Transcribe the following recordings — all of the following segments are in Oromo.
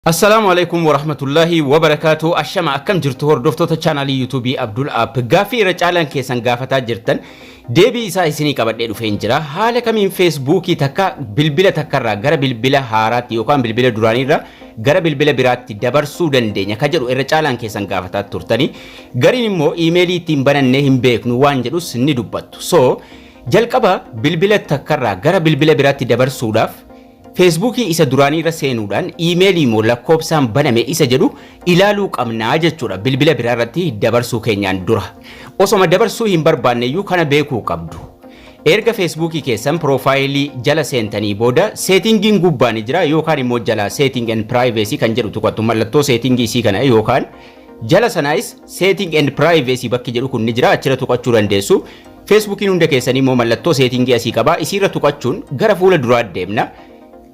Assalamualaikum warahmatullahi wabarakatuh. Ashama akkam jirtu hordoftoota chaanalii YouTube Abdul App. Gaafii irra caalan keessan gaafataa jirtan deebii isaa isinii qabadhee dhufeen jira. Haala kamiin Facebookii takka bilbila takkarraa gara bilbila haaraatti yookaan bilbila duraaniirraa gara bilbila biraatti dabarsuu dandeenya ka jedhu irra caalan keessan gaafataa turtanii. Gariin immoo iimeelii ittiin banannee hin beeknu waan jedhus ni dubbattu. So jalqaba bilbila takkarraa gara bilbila biraatti dabarsuudhaaf Facebookii isa duraanii irra seenuudhaan iimeelii moo lakkoofsaan baname isa jedhu ilaaluu qabnaa jechuudha bilbila biraa irratti dabarsuu keenyaan dura. Osoma dabarsuu hin barbaanneyyuu kana beekuu qabdu. Erga Facebookii keessan profaayilii jala seentanii booda seetingiin gubbaan jira yookaan immoo jala setting and privacy kan jedhu tuqattu mallattoo seetingii isii kana yookaan jala sanaayis setting and privacy bakki jedhu kun ni jira achira tuqachuu dandeessu. Facebookiin hunda keessanii immoo mallattoo seetingii asii qabaa isiirra tuqachuun gara fuula duraa deemna.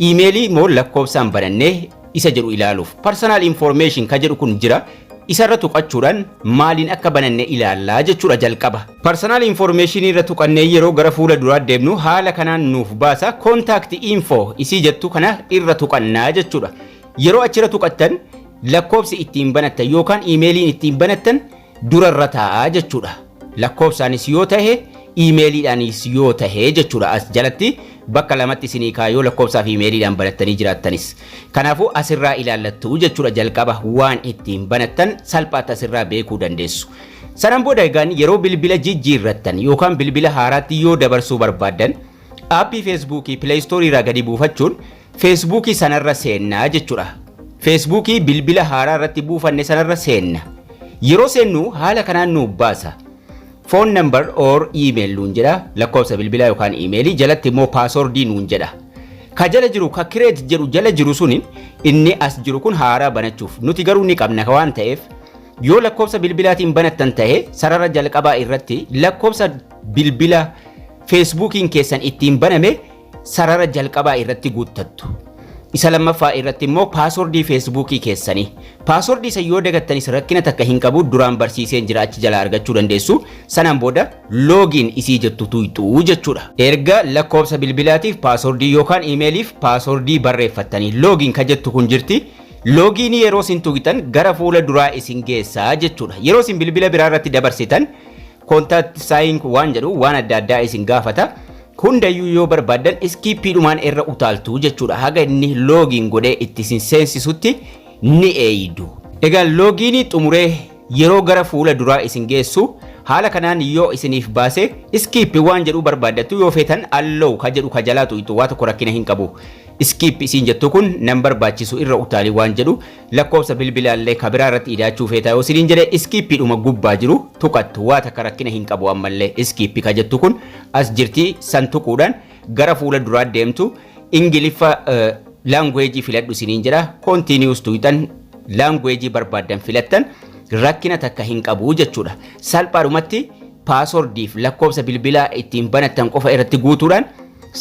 Iimeelii moo lakkoofsaan banannee isa jedhu ilaaluuf personal information ka jedhu kun jira isarra tuqachuudhaan maaliin akka banannee ilaallaa jechuudha jalqaba. Personal information irra tuqannee yeroo gara fuula duraa deemnu haala kanaan nuuf baasa contact info isii jettu kana irra tuqannaa jechuudha. Yeroo achira tuqattan lakkoofsi ittiin banattan yookaan iimeeliin ittiin banattan durarra taa'aa jechuudha. Lakkoofsaanis yoo tahe iimeeliidhaanis yoo tahe jechuudha as jalatti bakka lamatti isinii kaayoo lakkoofsaa fi iimeeliidhaan banattanii jiraattanis. Kanaafuu asirraa ilaallattu jechuudha jalqaba waan ittiin banattan salphaatti asirraa beekuu dandeessu. Sanaan booda egaan yeroo bilbila jijjiirrattan yookaan bilbila haaraatti yoo dabarsuu barbaaddan aappii Facebookii Play Store irraa gadi buufachuun Facebookii sanarra seennaa jechuudha. Facebookii bilbila haaraa irratti buufanne sanarra seenna. Yeroo seennu haala kanaan nuuf baasa. Phone number or email nuun jedha lakkoofsa bilbilaa yookaan emailii jalatti immoo passwordii nuun jedha. Ka jala jiru ka create jedhu jala jiru sunin inni as jiru kun haaraa banachuuf nuti garuu ni qabna waan ta'eef yoo lakkoofsa bilbilaatiin banattan ta'e sarara jalqabaa irratti lakkoofsa bilbila Facebookiin keessan ittiin baname sarara jalqabaa irratti guuttattu. Isa lammaffaa irratti immoo passwordii Facebookii keessanii. Passwordii isa yoo dagattanis rakkina takka hin qabu duraan barsiiseen jira achi jala argachuu dandeessu. Sanaan booda login isii jettu tuyxuu jechuudha. Erga lakkoofsa bilbilaatiif passwordii yookaan iimeeliif passwordii barreeffattanii login ka jettu kun jirti. Loginii yeroo isin tuqitan gara fuula duraa isin geessaa jechuudha. Yeroo isin bilbila biraa irratti dabarsitan contact sign waan jedhu waan adda addaa isin gaafata. Hundayyuu yoo barbaadan iskiippiidhumaan irra utaaltu jechuudha. Haga inni login godhee itti isin seensisutti ni eeydu. Egaa loginii xumuree yeroo gara fuula duraa isin geessu haala kanaan yoo isiniif baase iskiippi waan jedhu barbaadatu yoo feetan allow ka jedhu ka jalaa tuqxu waa tokko rakkina hin qabu. Iskiippi isin jettu kun nan barbaachisu irra utaalii waan jedhu lakkoofsa bilbilaallee ka biraa irratti hidhaachuu feetaa yoo isiniin jedhe iskiippiidhuma gubbaa jiru tuqattu waa takka rakkina hin qabu ammallee iskiippi ka jettu kun as jirti san tuquudhaan gara fuula duraa deemtu ingiliffa language filadhu isiniin jedha continuous tuqxan language barbaadan filattan rakkina takka hin qabu jechuudha. Salphaadhumatti passwordiif lakkoofsa bilbilaa ittiin banattan qofa irratti guutuudhaan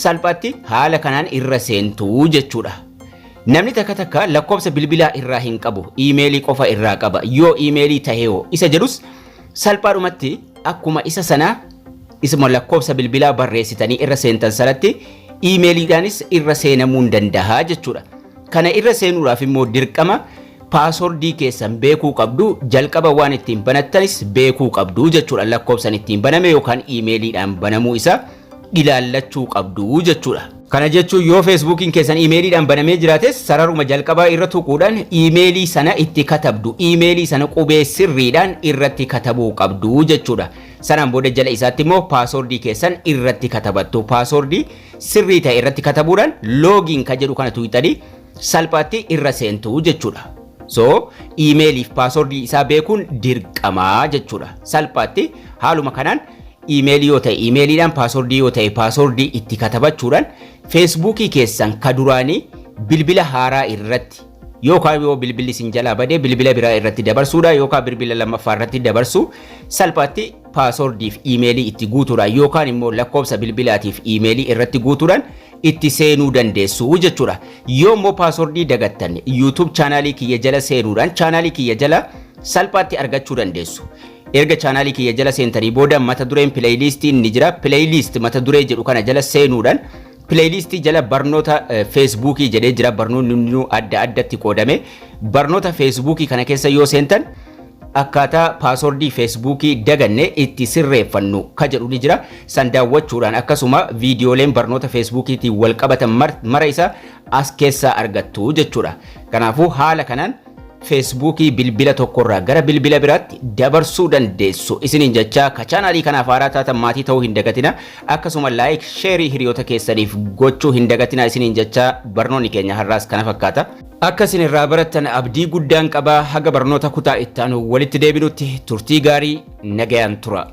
salphaatti haala kanaan irra seentuu jechuudha. Namni takka lakkoofsa bilbilaa irraa hin qabu iimeelii qofa irraa qaba yoo iimeelii tahee isa jedhus salphaadhumatti akkuma isa sana isuma lakkoofsa bilbilaa barreessitanii irra seentan sanatti iimeeliidhaanis irra seenamuu ni danda'a jechuudha. Kana irra seenuudhaaf immoo dirqama passwordii keessan beekuu qabdu jalqaba waan ittiin banattanis beekuu qabdu jechuudha. Lakkoofsan ittiin baname yookaan iimeeliidhaan banamuu isaa ilaallachuu qabdu jechuudha. Kana jechuun yoo Facebookiin keessan iimeeliidhaan banamee jiraates sararuma jalqabaa irra tuquudhaan iimeelii sana itti katabdu. Iimeelii sana qubee sirriidhaan irratti katabuu qabdu jechuudha. Sanaan booda jala isaatti immoo passwordii keessan irratti katabattu. Passwordii sirrii ta'e irratti katabuudhaan login ka jedhu kana tuqxanii salphaatti irra seentu jechuudha. So iimeeliif passwordii isaa beekuun dirqamaa jechuudha. Salphaatti haaluma kanaan iimeelii yoo ta'e iimeeliidhaan passwordii yoo ta'e passwordii itti katabachuudhaan Facebookii keessan ka duraanii bilbila haaraa irratti yookaan yoo bilbilli isin jalaa badee bilbila biraa irratti dabarsuudha yookaan bilbila lammaffaa irratti dabarsu salphaatti passwordiif iimeelii itti guutuudhaan yookaan immoo lakkoofsa bilbilaatiif iimeelii irratti guutuudhaan itti seenuu dandeessu jechuudha. Yoo immoo passwordii dagattan YouTube chaanaalii kiyya jala seenuudhaan chaanaalii kiyya jala salphaatti argachuu dandeessu. Erga chaanaalii kiyya jala seentanii booda mata dureen playlistiin ni jira. Playlist mata duree jedhu kana jala seenuudhaan Playlistii jala barnoota Facebookii jedhee jira. Barnoonni adda addatti qoodame. Barnoota Facebookii kana keessa yoo seentan akkaataa paaswordii Facebookii daganne itti sirreeffannu ka jedhu ni jira. San daawwachuudhaan akkasuma viidiyooleen barnoota Facebookiitiin wal qabatan mara isaa as keessaa argattu jechuudha. Kanaafuu haala kanaan Facebookii bilbila tokkorraa gara bilbila biraatti dabarsuu dandeessu. Isiniin jecha ka chaanaalii kanaaf haaraa taatan maatii ta'uu hin dagatina. Akkasuma laayik sheerii hiriyoota keessaniif gochuu hin dagatina. Isiniin jecha barnoonni keenya har'aas kana fakkaata. Akka isin irraa barattan abdii guddaan qaba. Haga barnoota kutaa itti aanu walitti deebinutti turtii gaarii nagayaan tura.